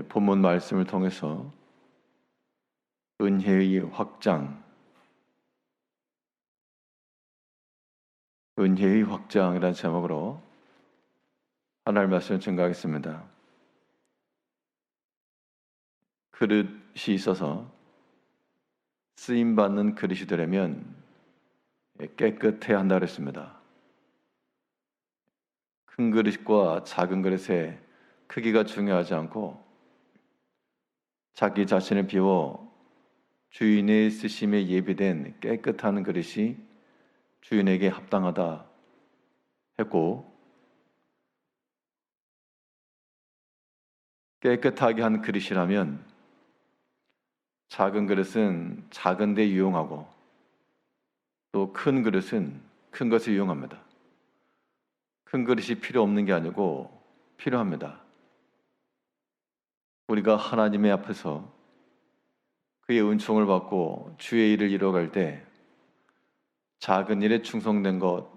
본문 말씀을 통해서 은혜의 확장이라는 제목으로 하나님의 말씀을 증거하겠습니다. 그릇이 있어서 쓰임받는 그릇이 되려면 깨끗해야 한다고 그랬습니다. 큰 그릇과 작은 그릇의 크기가 중요하지 않고 자기 자신을 비워 주인의 쓰심에 예비된 깨끗한 그릇이 주인에게 합당하다 했고, 깨끗하게 한 그릇이라면 작은 그릇은 작은 데 유용하고 또 큰 그릇은 큰 것을 이용합니다. 큰 그릇이 필요 없는 게 아니고 필요합니다. 우리가 하나님의 앞에서 그의 은총을 받고 주의 일을 이뤄갈 때 작은 일에 충성된 것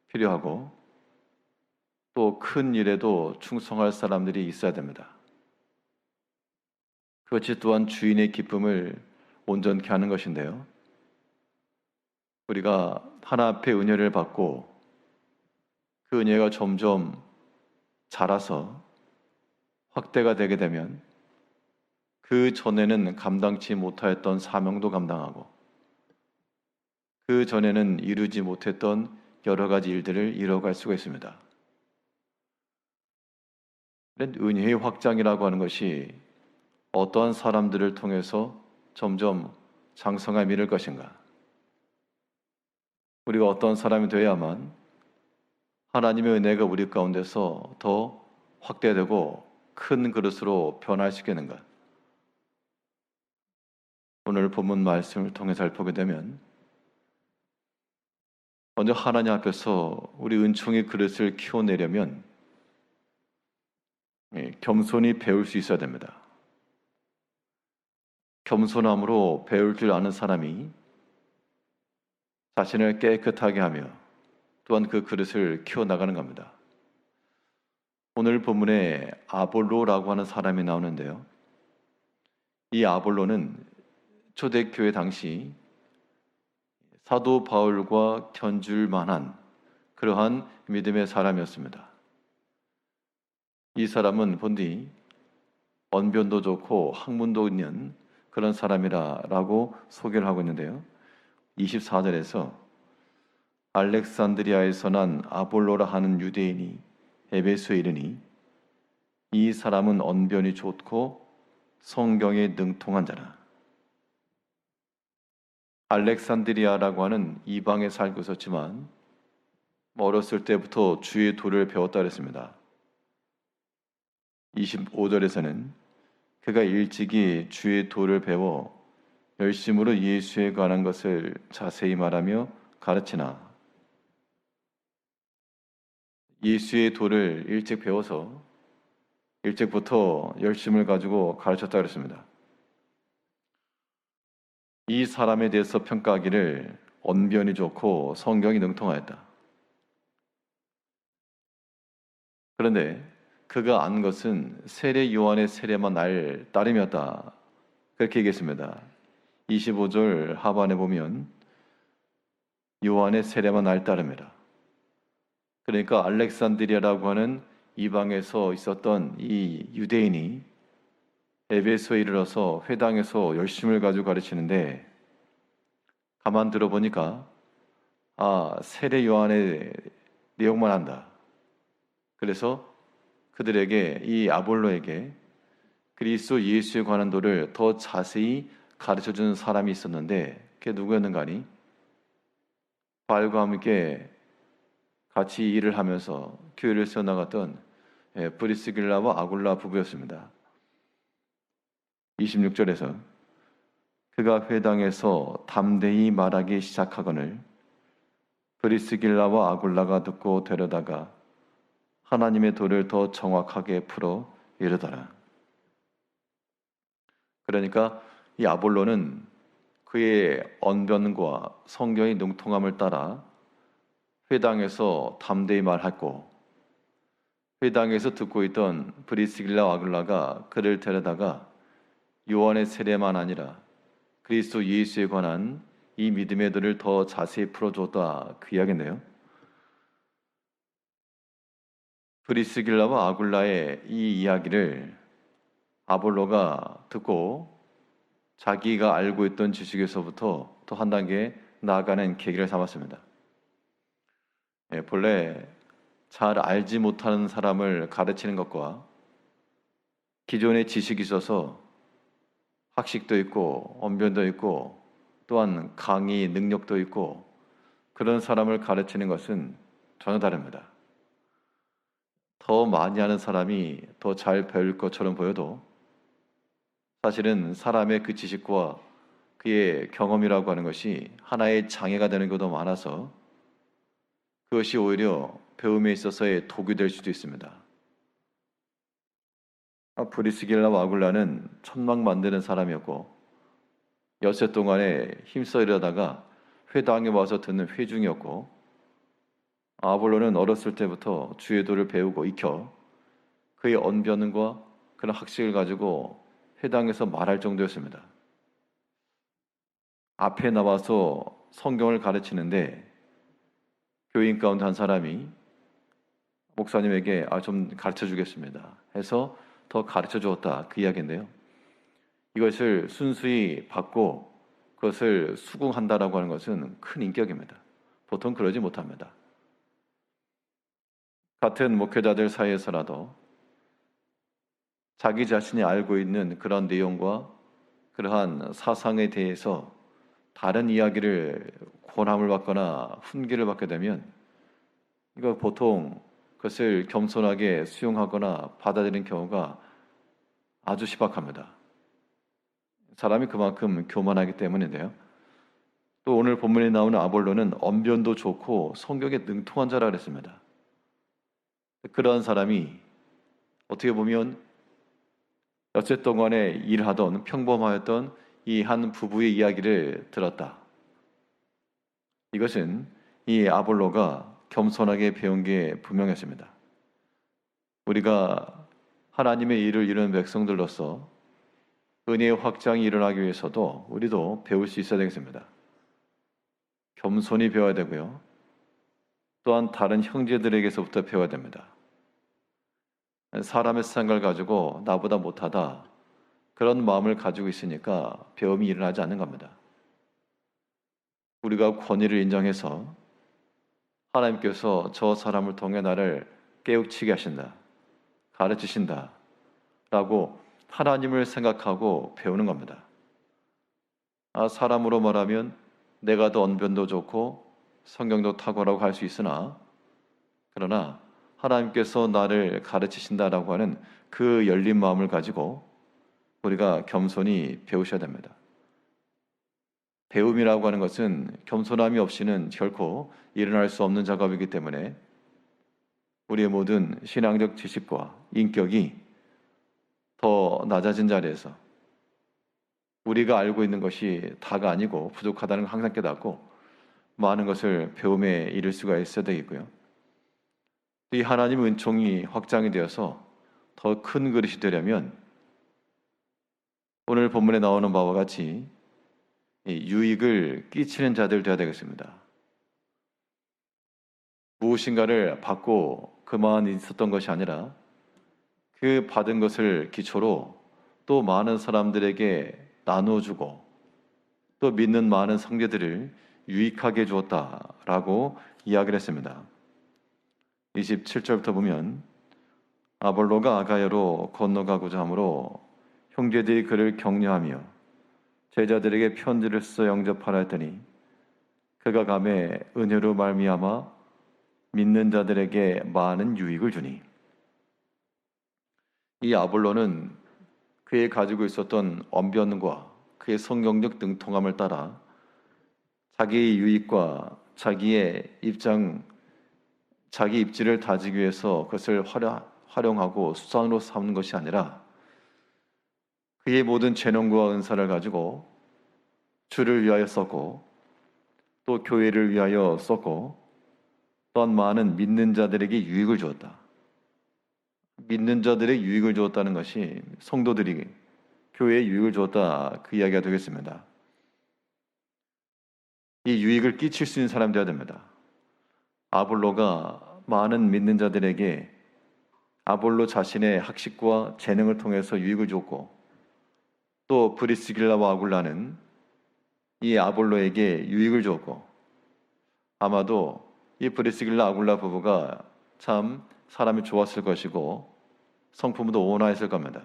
필요하고 또 큰 일에도 충성할 사람들이 있어야 됩니다. 그것이 또한 주인의 기쁨을 온전케 하는 것인데요. 우리가 하나 앞에 은혜를 받고 그 은혜가 점점 자라서 확대가 되게 되면 그 전에는 감당치 못하였던 사명도 감당하고 그 전에는 이루지 못했던 여러 가지 일들을 이뤄갈 수가 있습니다. 은혜의 확장이라고 하는 것이 어떠한 사람들을 통해서 점점 장성함에 이를 것인가? 우리가 어떤 사람이 되어야만 하나님의 은혜가 우리 가운데서 더 확대되고 큰 그릇으로 변할 수 있겠는가? 오늘 본문 말씀을 통해 살펴보게 되면 먼저 하나님 앞에서 우리 은총의 그릇을 키워내려면 겸손히 배울 수 있어야 됩니다. 겸손함으로 배울 줄 아는 사람이 자신을 깨끗하게 하며 또한 그 그릇을 키워나가는 겁니다. 오늘 본문에 아볼로라고 하는 사람이 나오는데요. 이 아볼로는 초대교회 당시 사도 바울과 견줄 만한 그러한 믿음의 사람이었습니다. 이 사람은 본디 언변도 좋고 학문도 있는 그런 사람이라고 소개를 하고 있는데요. 24절에서 알렉산드리아에서 난 아볼로라 하는 유대인이 에베소에 이르니 이 사람은 언변이 좋고 성경에 능통한 자라. 알렉산드리아라고 하는 이방에 살고 있었지만 어렸을 때부터 주의 도를 배웠다 그랬습니다. 25절에서는 그가 일찍이 주의 도를 배워 열심으로 예수에 관한 것을 자세히 말하며 가르치나. 예수의 도를 일찍 배워서 일찍부터 열심을 가지고 가르쳤다 그랬습니다. 이 사람에 대해서 평가하기를 언변이 좋고 성경이 능통하였다. 그런데 그가 안 것은 세례 요한의 세례만 알 따름이었다. 그렇게 얘기했습니다. 25절 하반에 보면 요한의 세례만 알 따름이라. 그러니까 알렉산드리아라고 하는 이방에서 있었던 이 유대인이 에베소에 이르러서 회당에서 열심을 가지고 가르치는데 가만 들어보니까 세례 요한의 내용만 안다. 그래서 그들에게 이 아볼로에게 그리스도 예수에 관한 도를 더 자세히 가르쳐주는 사람이 있었는데 그게 누구였는가 하니 바울과 함께 같이 일을 하면서 교회를 세워나갔던 브리스길라와 아굴라 부부였습니다. 26절에서 그가 회당에서 담대히 말하기 시작하거늘 브리스길라와 아굴라가 듣고 데려다가 하나님의 도를 더 정확하게 풀어 이르더라. 그러니까 이 아볼로는 그의 언변과 성경의 능통함을 따라 회당에서 담대히 말했고 회당에서 듣고 있던 브리스길라 아굴라가 그를 데려다가 요한의 세례만 아니라 그리스도 예수에 관한 이 믿음의 들을 더 자세히 풀어줬다, 그 이야기인데요. 브리스길라와 아굴라의 이 이야기를 아볼로가 듣고 자기가 알고 있던 지식에서부터 또 한 단계 나아가는 계기를 삼았습니다. 본래 잘 알지 못하는 사람을 가르치는 것과 기존의 지식이 있어서 학식도 있고 언변도 있고 또한 강의 능력도 있고 그런 사람을 가르치는 것은 전혀 다릅니다. 더 많이 아는 사람이 더 잘 배울 것처럼 보여도 사실은 사람의 그 지식과 그의 경험이라고 하는 것이 하나의 장애가 되는 경우도 많아서 그것이 오히려 배움에 있어서의 독이 될 수도 있습니다. 브리스길라 아굴라는 천막 만드는 사람이었고 엿새 동안에 힘써 이러다가 회당에 와서 듣는 회중이었고, 아볼로는 어렸을 때부터 주의 도를 배우고 익혀 그의 언변과 그런 학식을 가지고 회당에서 말할 정도였습니다. 앞에 나와서 성경을 가르치는데 교인 가운데 한 사람이 목사님에게 좀 가르쳐 주겠습니다 해서 더 가르쳐 주었다, 그 이야기인데요. 이것을 순수히 받고 그것을 수긍한다라고 하는 것은 큰 인격입니다. 보통 그러지 못합니다. 같은 목회자들 사이에서라도 자기 자신이 알고 있는 그런 내용과 그러한 사상에 대해서 다른 이야기를 권함을 받거나 훈계를 받게 되면 이거 보통 그것을 겸손하게 수용하거나 받아들이는 경우가 아주 희박합니다. 사람이 그만큼 교만하기 때문인데요. 또 오늘 본문에 나오는 아볼로는 언변도 좋고 성경에 능통한 자라 그랬습니다. 그러한 사람이 어떻게 보면 엿새 동안에 일하던 평범하였던 이 한 부부의 이야기를 들었다. 이것은 이 아볼로가 겸손하게 배운 게 분명했습니다. 우리가 하나님의 일을 이루는 백성들로서 은혜의 확장이 일어나기 위해서도 우리도 배울 수 있어야 되겠습니다. 겸손히 배워야 되고요. 또한 다른 형제들에게서부터 배워야 됩니다. 사람의 생각을 가지고 나보다 못하다, 그런 마음을 가지고 있으니까 배움이 일어나지 않는 겁니다. 우리가 권위를 인정해서 하나님께서 저 사람을 통해 나를 깨우치게 하신다, 가르치신다 라고 하나님을 생각하고 배우는 겁니다. 사람으로 말하면 내가 더 언변도 좋고 성경도 탁월하고 할 수 있으나, 그러나 하나님께서 나를 가르치신다라고 하는 그 열린 마음을 가지고 우리가 겸손히 배우셔야 됩니다. 배움이라고 하는 것은 겸손함이 없이는 결코 일어날 수 없는 작업이기 때문에 우리의 모든 신앙적 지식과 인격이 더 낮아진 자리에서 우리가 알고 있는 것이 다가 아니고 부족하다는 걸 항상 깨닫고 많은 것을 배움에 이를 수가 있어야 되겠고요. 이 하나님의 은총이 확장이 되어서 더 큰 그릇이 되려면 오늘 본문에 나오는 바와 같이 유익을 끼치는 자들 되어야 되겠습니다. 무엇인가를 받고 그만 있었던 것이 아니라 그 받은 것을 기초로 또 많은 사람들에게 나누어주고 또 믿는 많은 성도들을 유익하게 주었다라고 이야기를 했습니다. 27절부터 보면 아볼로가 아가야로 건너가고자 하므로 형제들이 그를 격려하며 제자들에게 편지를 써 영접하라 했더니 그가 감에 은혜로 말미암아 믿는 자들에게 많은 유익을 주니, 이 아볼로는 그의 가지고 있었던 언변과 그의 성경적 능통함을 따라 자기의 유익과 자기의 입장, 자기 입지를 다지기 위해서 그것을 활용하고 수단으로 삼는 것이 아니라 그의 모든 재능과 은사를 가지고 주를 위하여 썼고 또 교회를 위하여 썼고 또한 많은 믿는 자들에게 유익을 주었다. 믿는 자들의 유익을 주었다는 것이 성도들이 교회에 유익을 주었다, 그 이야기가 되겠습니다. 이 유익을 끼칠 수 있는 사람이 되어야 됩니다. 아볼로가 많은 믿는 자들에게 아볼로 자신의 학식과 재능을 통해서 유익을 줬고, 또 브리스길라와 아굴라는 이 아볼로에게 유익을 줬고, 아마도 이 브리스길라 아굴라 부부가 참 사람이 좋았을 것이고 성품도 온화했을 겁니다.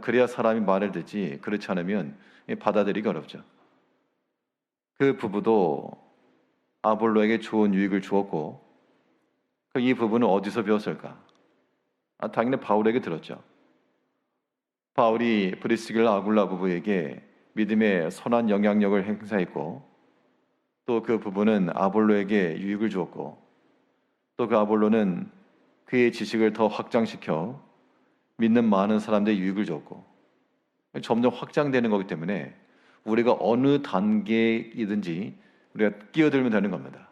그래야 사람이 말을 듣지, 그렇지 않으면 받아들이기 어렵죠. 그 부부도 아볼로에게 좋은 유익을 주었고, 이 부부는 어디서 배웠을까? 당연히 바울에게 들었죠. 바울이 브리스길라 아굴라 부부에게 믿음의 선한 영향력을 행사했고, 또 그 부부는 아볼로에게 유익을 주었고, 또 그 아볼로는 그의 지식을 더 확장시켜 믿는 많은 사람들의 유익을 줬고, 점점 확장되는 거기 때문에 우리가 어느 단계이든지 우리가 끼어들면 되는 겁니다.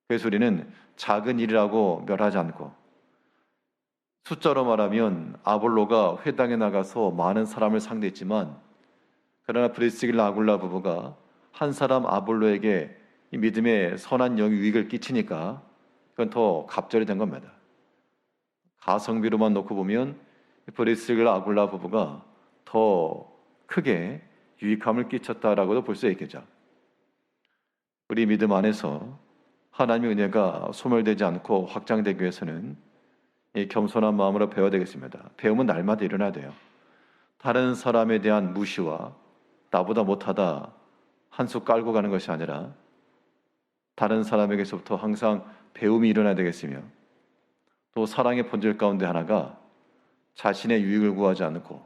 그래서 우리는 작은 일이라고 멸하지 않고, 숫자로 말하면 아볼로가 회당에 나가서 많은 사람을 상대했지만, 그러나 브리스길라 아굴라 부부가 한 사람 아볼로에게 이 믿음의 선한 유익을 끼치니까 그건 더 갑절이 된 겁니다. 가성비로만 놓고 보면 브리스길라 아굴라 부부가 더 크게 유익함을 끼쳤다라고도 볼 수 있겠죠. 우리 믿음 안에서 하나님의 은혜가 소멸되지 않고 확장되기 위해서는 이 겸손한 마음으로 배워야 되겠습니다. 배움은 날마다 일어나야 돼요. 다른 사람에 대한 무시와 나보다 못하다 한 수 깔고 가는 것이 아니라 다른 사람에게서부터 항상 배움이 일어나야 되겠으며, 또 사랑의 본질 가운데 하나가 자신의 유익을 구하지 않고,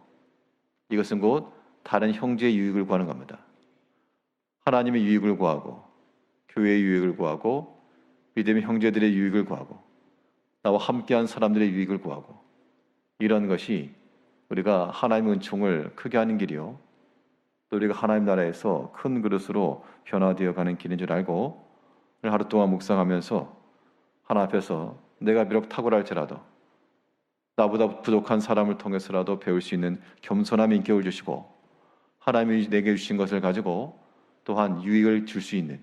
이것은 곧 다른 형제의 유익을 구하는 겁니다. 하나님의 유익을 구하고, 교회의 유익을 구하고, 믿음의 형제들의 유익을 구하고, 나와 함께한 사람들의 유익을 구하고, 이런 것이 우리가 하나님의 은총을 크게 하는 길이요, 또 우리가 하나님 나라에서 큰 그릇으로 변화되어 가는 길인 줄 알고, 오늘 하루 동안 묵상하면서 하나님 앞에서 내가 비록 탁월할지라도 나보다 부족한 사람을 통해서라도 배울 수 있는 겸손함의 인격을 주시고, 하나님이 내게 주신 것을 가지고 또한 유익을 줄 수 있는,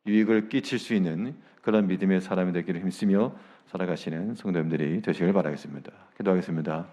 유익을 끼칠 수 있는 그런 믿음의 사람이 되기를 힘쓰며 살아가시는 성도님들이 되시길 바라겠습니다. 기도하겠습니다.